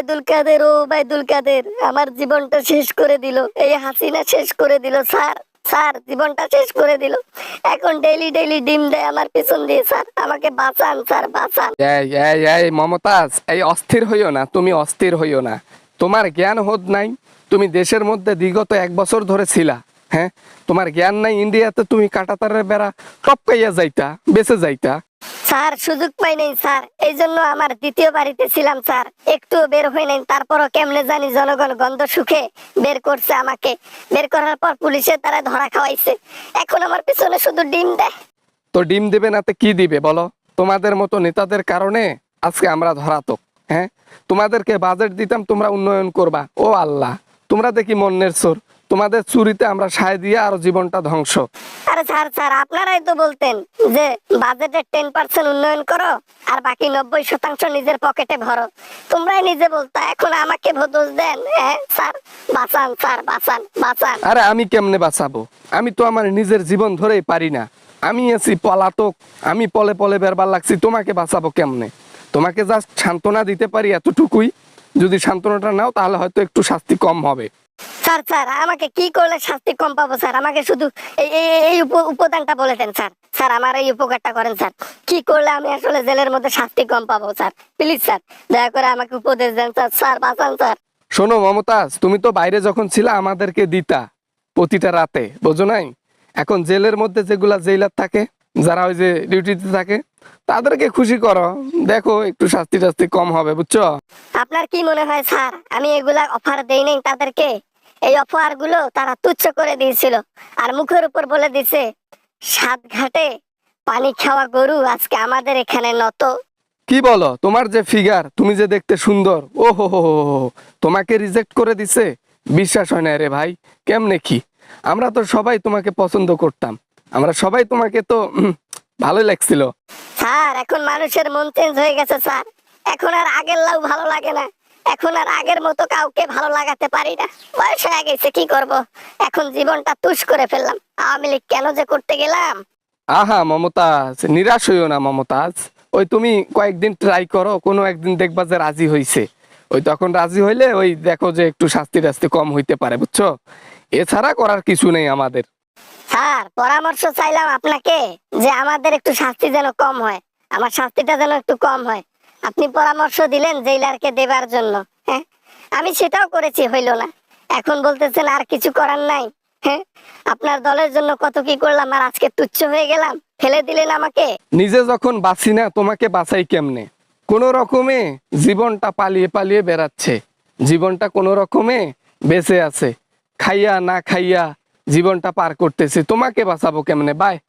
ওবায়দুল কাদের, ও ওবায়দুল কাদের, আমার জীবনটা শেষ করে দিল এই হাসিনা, শেষ করে দিল স্যার। স্যার জীবনটা শেষ করে দিল। এখন ডেইলি ডেইলি ডিম দেয় আমার পিছন দিয়ে। স্যার আমাকে বাঁচান, স্যার বাঁচান। এই মমতাজ, এই অস্থির হইও না, তুমি অস্থির হইও না। তোমার জ্ঞান হোদ নাই। তুমি দেশের মধ্যে বিগত 1 বছর ধরে ছিলা। হ্যাঁ, তোমার জ্ঞান নাই। ইন্ডিয়াতে তুমি কাঁটাতারের বেড়া টপকাইয়া যাইতা, বেঁচে যাইতা। স্যার সুযোগ পাই নাই স্যার, এই জন্য আমার দ্বিতীয় বাড়িতে ছিলাম স্যার, একটুও বের হই নাই। তারপরও কেমনে জানি জনগণ গন্ধ সুখে বের করছে আমাকে। বের করার পর পুলিশের দ্বারা ধরা খাওয়াইছে। এখন আমার পিছনে শুধু ডিম দেয়। তো ডিম দিবে না তো কি দিবে বলো? তোমাদের মতো নেতাদের কারণে আজকে আমরা ধরাতক। হ্যাঁ, তোমাদেরকে বাজেট দিতাম, তোমরা উন্নয়ন করবা। ও আল্লাহ, তোমরা দেখি মন্নের চোর। তোমাদের চুরিতে আমরা সায় দিয়ে আরো জীবনটা ধ্বংস। আরে স্যার স্যার, আপনারাই তো বলতেন যে বাজেটের 10% উন্নয়ন করো আর বাকি 90% নিজের পকেটে ভরো। তোমরাই নিজে বলতা, এখন আমাকে দোষ দেন। হ্যাঁ স্যার, বাঁচান স্যার, বাঁচান বাঁচান। আরে আমি কেমনে বাঁচাবো? আমি তো আমার নিজের জীবন ধরেই পারি না। আমি আছি পলাতক, আমি পলে পলে বেরবার লাগছি। তোমাকে বাঁচাবো কেমনে? তোমাকে জাস্ট সান্ত্বনা দিতে পারি, এতটুকুই। যদি সান্ত্বনাটা নাও তাহলে হয়তো একটু শাস্তি কম হবে। স্যার স্যার, আমাকে কি করলে শাস্তি কম পাবো স্যার? আমাকে শুধু এই এই এই উপাদানটা বলে দেন স্যার। স্যার আমার এই উপকারটা করেন স্যার। কি করলে আমি আসলে জেলের মধ্যে শাস্তি কম পাবো স্যার? প্লিজ স্যার, দয়া করে আমাকে উপদেশ দেন স্যার। স্যার বাঁচান স্যার। শোনো মমতাজ, তুমি তো বাইরে যখন ছিলা আমাদেরকে দিতা প্রতিটা রাতে, বোঝো নাই? এখন জেলের মধ্যে যেগুলা জেলার থাকে, যারা ওই যে ডিউটিতে থাকে, তাদেরকে খুশি করো। দেখো একটু শাস্তি টাস্তি কম হবে, বুঝছো? আপনার কি মনে হয় স্যার আমি এগুলা অফার দেই নাই তাদেরকে? এই অফার গুলো তারা তুচ্ছ করে দিয়েছিল, আর মুখের উপর বলে দিছে সাত ঘাটে পানি খাওয়া গরু আজকে আমাদের এখানে নত। কি বলো? তোমার যে ফিগার, তুমি যে দেখতে সুন্দর, ও হো, তোমাকে রিজেক্ট করে দিছে? বিশ্বাস হয় না রে ভাই। কেমনে কি? আমরা তো সবাই তোমাকে পছন্দ করতাম। আমরা সবাই তোমাকে তো ভালোই লাগছিল। স্যার এখন মানুষের মন চেঞ্জ হয়ে গেছে স্যার। এখন আর আগের লাউ ভালো লাগে না। এখন আর আগের মতো কাউকে ভালো লাগাতে পারি না। বয়স হয়ে গেছে, কি করব? এখন জীবনটা তুষ করে ফেললাম। আওয়ামী লীগ কেন যে করতে গেলাম। আহা মমতাজ, নিরাশ হইও না মমতাজ। ওই তুমি কয়েকদিন ট্রাই করো, কোনো একদিন দেখবা যে রাজি হইছে। ওই তখন রাজি হইলে ওই দেখো যে একটু শাস্তি টাস্তি কম হইতে পারে, বুঝছো? এছাড়া করার কিছু নেই আমাদের। স্যার পরামর্শ চাইলাম আপনাকে যে আমাদের একটু শাস্তি যেন কম হয়, আমার শাস্তিটা যেন একটু কম হয়। আপনি পরামর্শ দিলেন জেইলারকে দেবার জন্য। হ্যাঁ, আমি সেটাও করেছি, হইল না। এখন বলতেছেন আর কিছু করার নাই। হ্যাঁ, আপনার দলের জন্য কত কি করলাম, আর আজকে তুচ্ছ হয়ে গেলাম, ফেলে দিলেন আমাকে। নিজে যখন বাঁচি না, তোমাকে বাঁচাই কেমনে? কোনো রকমে জীবনটা পালিয়ে পালিয়ে বেড়াচ্ছে। জীবনটা কোনো রকমে বেঁচে আছে, খাইয়া না খাইয়া জীবনটা পার করতেছে। তোমাকে বাঁচাবো কেমনে? বাই।